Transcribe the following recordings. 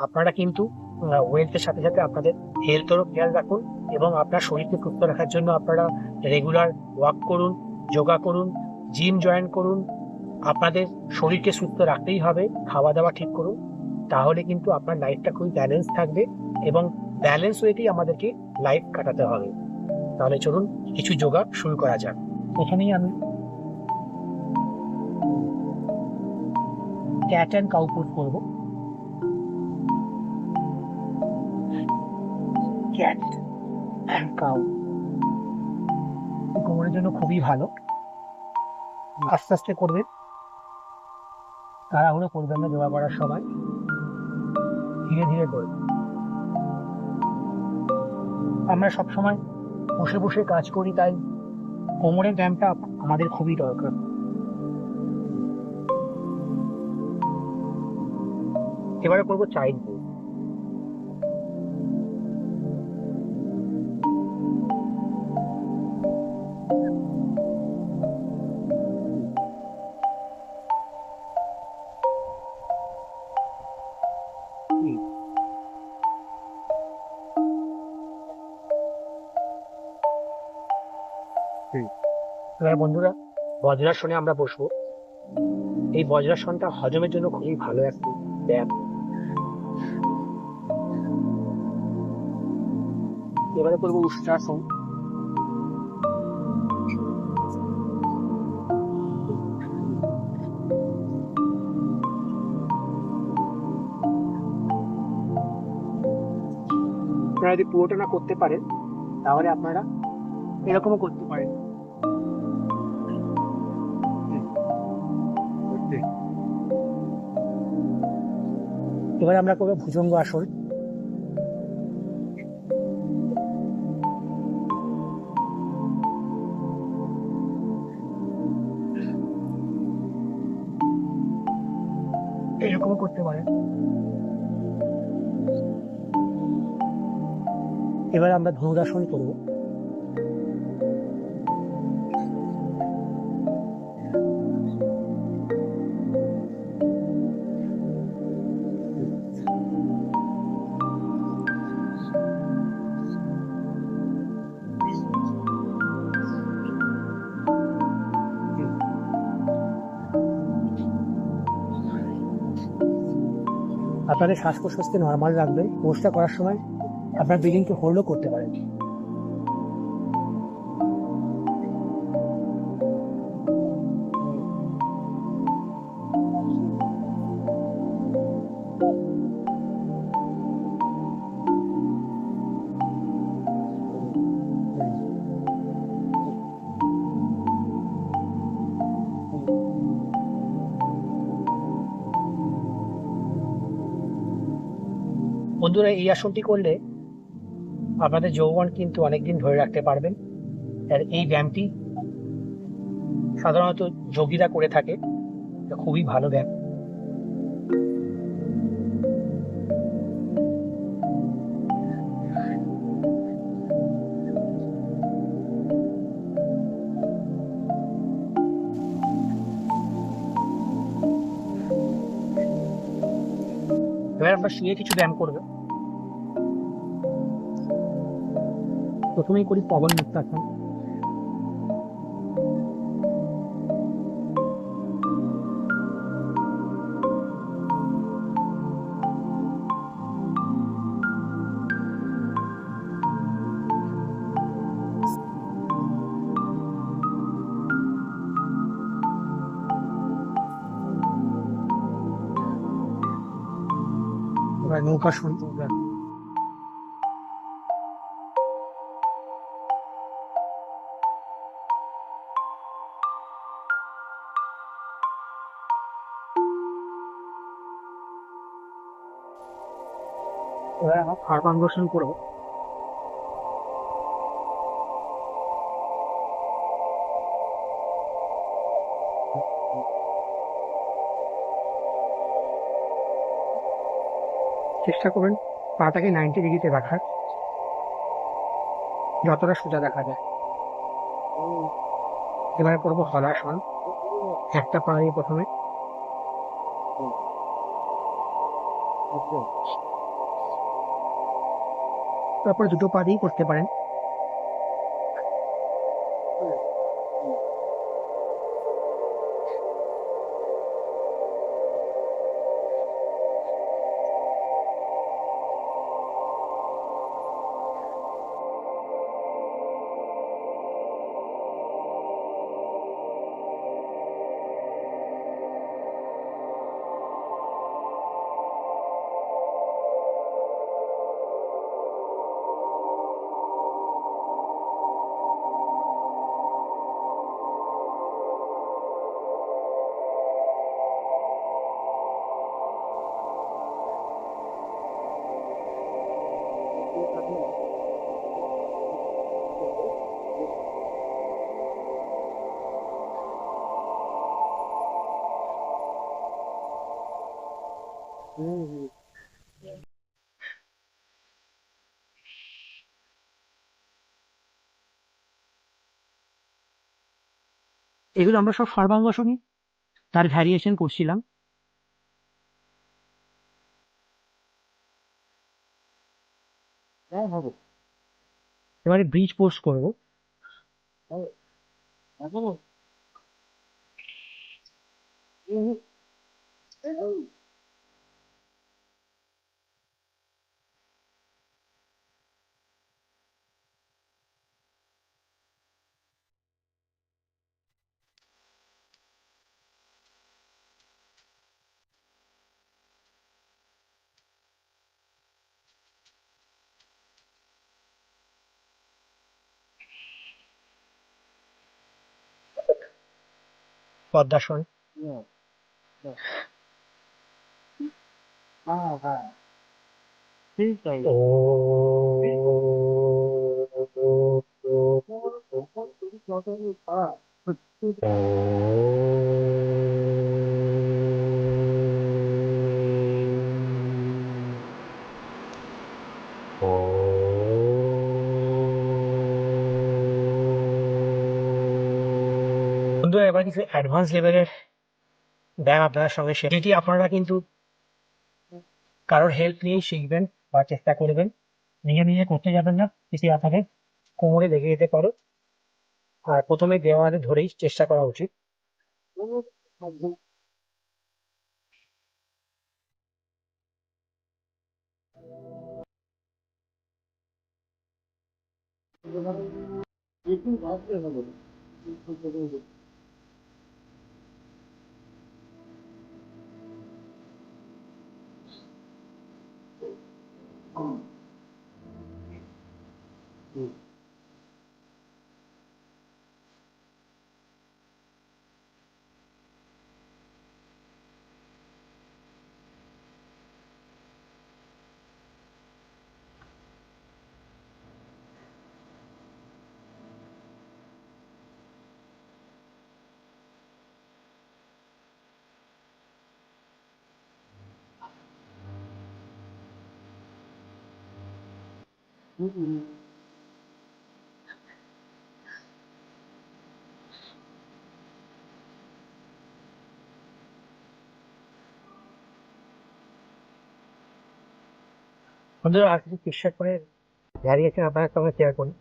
আপনারা কিন্তু ওয়েলথের সাথে সাথে আপনাদের হেলথেরও খেয়াল রাখুন, এবং আপনার শরীরকে সুস্থ রাখার জন্য আপনারা রেগুলার ওয়াক করুন, যোগা করুন, জিম জয়েন করুন। আপনাদের শরীরকে সুস্থ রাখতেই হবে, খাওয়া দাওয়া ঠিক করুন, তাহলে কিন্তু আপনার লাইফটা খুবই ব্যালেন্স থাকবে, এবং ব্যালেন্স ওয়েতেই আমাদেরকে লাইফ কাটাতে হবে। তাহলে চলুন কিছু যোগা শুরু করা যাক। প্রথমেই আমি ক্যাট অ্যান্ড কাউ পোজ করবো। ক্যাট অ্যান্ড কাউ কোমরের জন্য খুবই ভালো। আস্তে আস্তে করবেন, তাড়াহুড়ো করবেন না যোগা করার সময়, ধীরে ধীরে করবেন। আমরা সবসময় বসে বসে কাজ করি, তাই কোমরের ব্যায়ামটা আমাদের খুবই দরকার। এবারে করবো চাইল্ড পোজ। এবার বন্ধুরা, বজ্রাসনে আমরা বসবো। এই বজ্রাসনটা হজমের জন্য খুবই ভালো একটি ব্যায়াম। এবারে করবো উষ্ট্রাসন। আপনারা যদি পুরোটা না করতে পারেন তাহলে আপনারা এরকমও করতে পারেন। এবার আমরা করবো ভুজঙ্গ আসন। এরকমও করতে পারেন। এবার আমরা ধনুরাসন করবো। আপনাদের শ্বাস প্রশ্বাসকে নর্মাল রাখবেন। পোজটা করার সময় আপনার ব্রিদিংকে হোল্ডও করতে পারেন। বন্ধুরা, এই আসনটি করলে আপনাদের যৌবন কিন্তু অনেকদিন ধরে রাখতে পারবেন। আর এই ব্যায়ামটি সাধারণত যোগীরা করে থাকে, এটা খুবই ভালো ব্যায়াম। এবার আমরা শুয়ে কিছু ব্যায়াম করবো। প্রথমেই করি পবন মুক্তাসন। এবার নৌকাসন। এবার আমরা খাড়াঙ্গসন করবো। চেষ্টা করবেন পাটাকে 90 ডিগ্রিতে রাখার, যতটা সোজা দেখা যায়। এবারে করবো হলাসন। একটা পা দিয়ে প্রথমে তারপরে দুটো পা দিয়েই করতে পারেন। এগুলো আমরা সব সর্বাঙ্গাসনই, তার ভ্যারিয়েশন করছিলাম। এবারে ব্রিজ পোস্ট করবো। পদ্মাসন। ও বন্ধুরা, এবার কিছু অ্যাডভান্স লেভেলের ব্যায়াম আপনাদের সঙ্গে যেটি আপনারা কিন্তু কারোর হেল্প নিয়েই শিখবেন বা চেষ্টা করবেন। নিজে নিজে করতে যাবেন না, যদি আপনাদের কোমরে লেগে যেতে পারে। আর প্রথমে দেওয়ালে ধরেই চেষ্টা করা উচিত। বন্ধুরা, আর কিছু চেষ্টা করে ভ্যারিয়েশন আপনাদের সঙ্গে শেয়ার করি।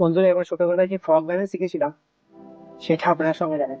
বন্ধুরা, এবার ছোটবেলায় যে ফ্রক ব্যালেন্স শিখেছিলাম সেটা আপনার সঙ্গে জানেন।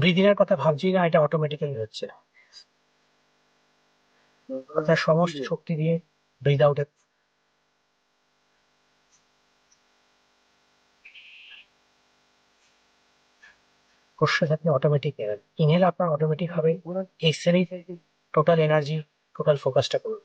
ব্রিদিং এর কথা ভাবছি না, এটা অটোমেটিক্যালি হচ্ছে। আপনার সমস্ত শক্তি দিয়ে ব্রিদ আউটে প্রশ্বাস আপনি অটোমেটিক নেবেন। ইনহেল আপনার অটোমেটিক হবে, এক্সহেলেই টোটাল এনার্জি, টোটাল ফোকাসটা করুন।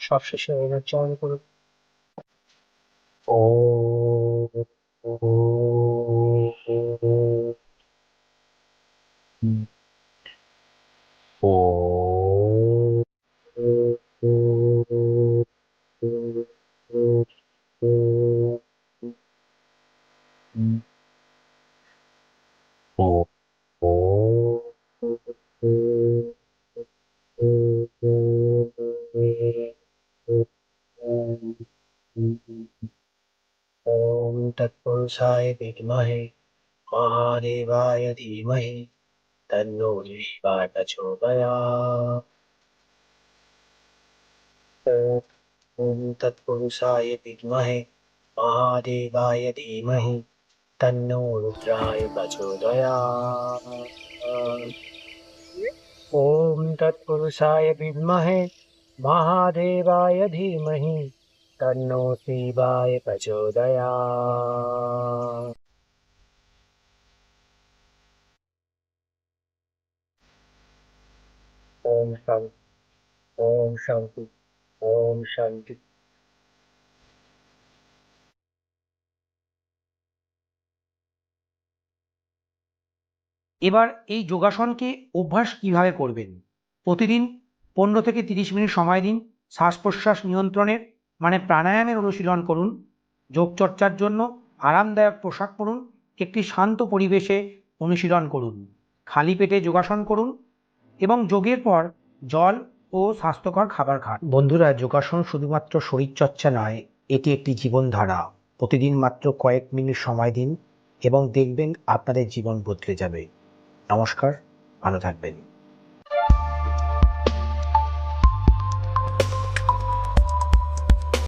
সব শেষে এনার্জি অন করুন। ও ओम तत्पुरुषाय विद्महे महादेवाय धीमहि तन्नो शिवाय प्रचोदयात्। ओम तत्पुरुषाय विद्महे महादेवाय धीमहि तन्नो रुद्राय प्रचोदयात्। ओम तत्पुरुषाय विद्महे महादेवाय धीमहि तन्नो शिवाय प्रचोदयात्। ओम शांति, ओम शांति, ओम शांति। এবার এই যোগাসনকে অভ্যাস কিভাবে করবেন? প্রতিদিন 15 থেকে 30 মিনিট সময় দিন। শ্বাস প্রশ্বাস নিয়ন্ত্রণের মানে প্রাণায়ামের অনুশীলন করুন। যোগচর্চার জন্য আরামদায়ক পোশাক পরুন। একটি শান্ত পরিবেশে অনুশীলন করুন। খালি পেটে যোগাসন করুন এবং যোগের পর জল ও স্বাস্থ্যকর খাবার খান। বন্ধুরা, যোগাসন শুধুমাত্র শরীরচর্চা নয়, এটি একটি জীবনধারা। প্রতিদিন মাত্র কয়েক মিনিট সময় দিন এবং দেখবেন আপনাদের জীবন বদলে যাবে। নমস্কার, ভালো থাকবেন।